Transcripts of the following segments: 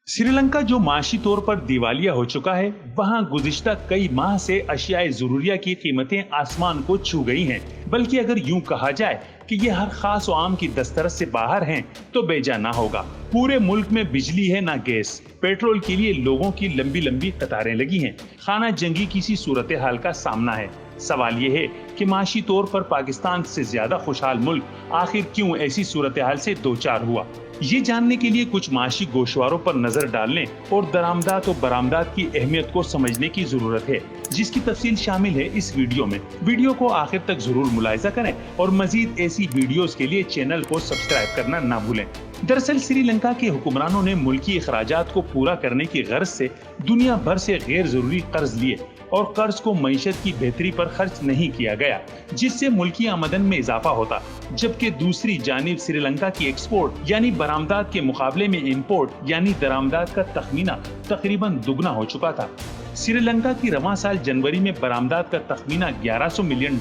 श्रीलंका जो माशी तौर पर दिवालिया हो चुका है, वहां गुज़िश्ता कई माह से अशियाए ज़रूरिया की कीमतें आसमान को छू गई हैं। बल्कि अगर यूं कहा जाए कि ये हर खास और आम की दस्तरस से बाहर हैं, तो बेजा ना होगा। पूरे मुल्क में बिजली है ना गैस, पेट्रोल के लिए लोगों की लंबी लंबी कतारें लगी हैं। खाना जंगी किसी सूरत हाल का सामना है। सवाल ये है कि माशी तौर पर पाकिस्तान से ज्यादा खुशहाल मुल्क आखिर क्यों ऐसी सूरत हाल से दो चार हुआ। ये जानने के लिए कुछ माशी गोशवारों पर नजर डालने और दरामदात और बरामदात की अहमियत को समझने की जरूरत है, जिसकी तफसील शामिल है इस वीडियो में। वीडियो को आखिर तक जरूर मुलाहिजा करें और मजीद ऐसी वीडियोस के लिए चैनल को सब्सक्राइब करना ना भूलें। दरअसल श्रीलंका के हुक्मरानों ने मुल्की अखराजात को पूरा करने की गर्ज से दुनिया भर से गैर जरूरी कर्ज लिए और कर्ज को मईशत की बेहतरी पर खर्च नहीं किया गया, जिससे मुल्की आमदन में इजाफा होता। जबकि दूसरी जानिब श्रीलंका की एक्सपोर्ट यानी बरामदात के मुकाबले में इंपोर्ट यानी दरामदात का तखमीना तकरीबन दुगना हो चुका था। श्रीलंका की रवां साल जनवरी में बरामदात का तखमीना $1100 मिलियन,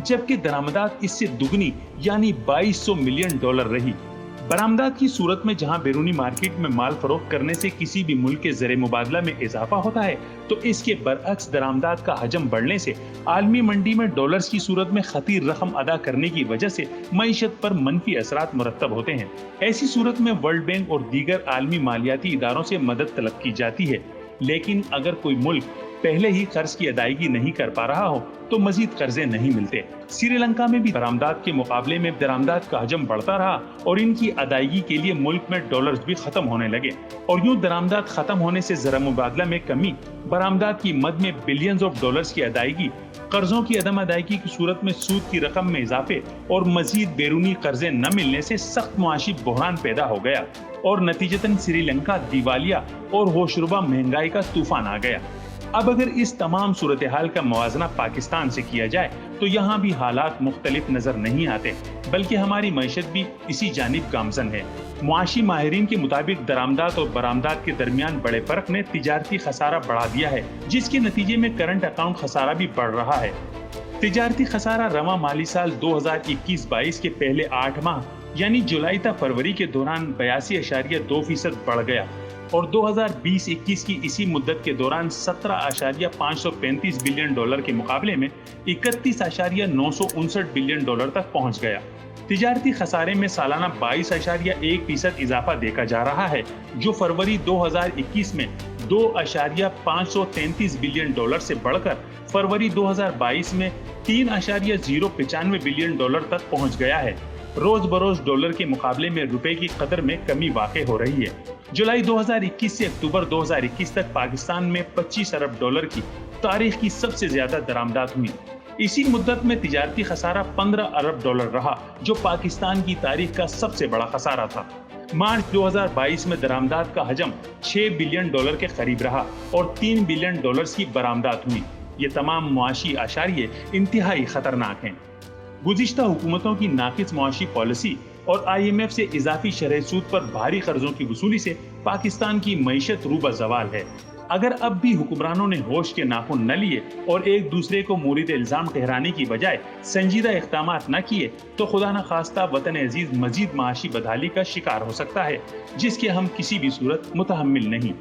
जबकि दरामदात इससे दुगनी यानी $2200 मिलियन रही। बरामदात की सूरत में जहां बैरूनी मार्केट में माल फरोख्त करने से किसी भी मुल्क के ज़र मुबादला में इजाफा होता है, तो इसके बरअक्स दरामदात का हजम बढ़ने से आलमी मंडी में डॉलर्स की सूरत में खतीर रकम अदा करने की वजह से मईशत पर मनफी असरात मुरतब होते हैं। ऐसी सूरत में वर्ल्ड बैंक और दीगर आलमी मालियाती इदारों से मदद तलब की जाती है। लेकिन अगर कोई मुल्क पहले ही कर्ज की अदायगी नहीं कर पा रहा हो, तो मजीद कर्जे नहीं मिलते। श्रीलंका में भी बरामदात के मुकाबले में दरामदात का हजम बढ़ता रहा और इनकी अदायगी के लिए मुल्क में डॉलर्स भी खत्म होने लगे। और यूं दरामदात खत्म होने से ज़र मुबादला में कमी, बरामदात की मद में बिलियंस ऑफ डॉलर्स की अदायगी, कर्जों की अदम अदायगी की सूरत में सूद की रकम में इजाफे और मजीद बैरूनी कर्जे न मिलने से सख्त मुआशी बहरान पैदा हो गया और नतीजतन श्रीलंका दिवालिया और होशरुबा महंगाई का तूफान आ गया। अब अगर इस तमाम सूरत हाल का मुवाजना पाकिस्तान से किया जाए, तो यहाँ भी हालात मुख्तलिफ नजर नहीं आते, बल्कि हमारी मईशत भी इसी जानिब गामजन है। मुआशी माहिरीन के मुताबिक दरामदात और बरामदात के दरमियान बड़े फर्क ने तिजारती खसारा बढ़ा दिया है, जिसके नतीजे में करंट अकाउंट खसारा भी बढ़ रहा है। तिजारती खसारा रवा माली साल 2021-22 के पहले 8 माह यानी जुलाई तक फरवरी के दौरान 82.2% बढ़ गया और 2020-21 की इसी मुद्दत के दौरान 17.535 बिलियन डॉलर के मुकाबले में 31.959 बिलियन डॉलर तक पहुंच गया। तिजारती खसारे में सालाना 22.1% इजाफा देखा जा रहा है, जो फरवरी 2021 में 2.533 बिलियन डॉलर से बढ़कर फरवरी 2022 में 3.095 बिलियन डॉलर तक पहुंच गया है। रोज बरोज डॉलर के मुकाबले में रुपए की कदर में कमी वाक़ई हो रही है। जुलाई 2021 से अक्टूबर 2021 तक पाकिस्तान में 25 अरब डॉलर की तारीख की सबसे ज्यादा दरामदात हुई। इसी मुद्दत में तिजारती खसारा 15 अरब डॉलर रहा, जो पाकिस्तान की तारीख का सबसे बड़ा खसारा था। मार्च 2022 में दरामदात का हजम 6 बिलियन डॉलर के करीब रहा और 3 बिलियन डॉलर्स की बरामदात हुई। ये तमाम मुआशी आशारिये इंतहाई खतरनाक हैं। गुज़िश्ता हुकूमतों की नाकिस मुआशी पॉलिसी और IMF से इजाफी शरह सूद पर भारी कर्जों की वसूली से पाकिस्तान की मईशत रूबा ज़वाल है। अगर अब भी हुक्मरानों ने होश के नाखून न लिए और एक दूसरे को मोरिद इल्जाम ठहराने की बजाय संजीदा इक़दामात न किए, तो खुदा न खास्ता वतन अजीज मजीद माशी बदहाली का शिकार हो सकता है, जिसके हम किसी भी सूरत मुतहम्मिल नहीं।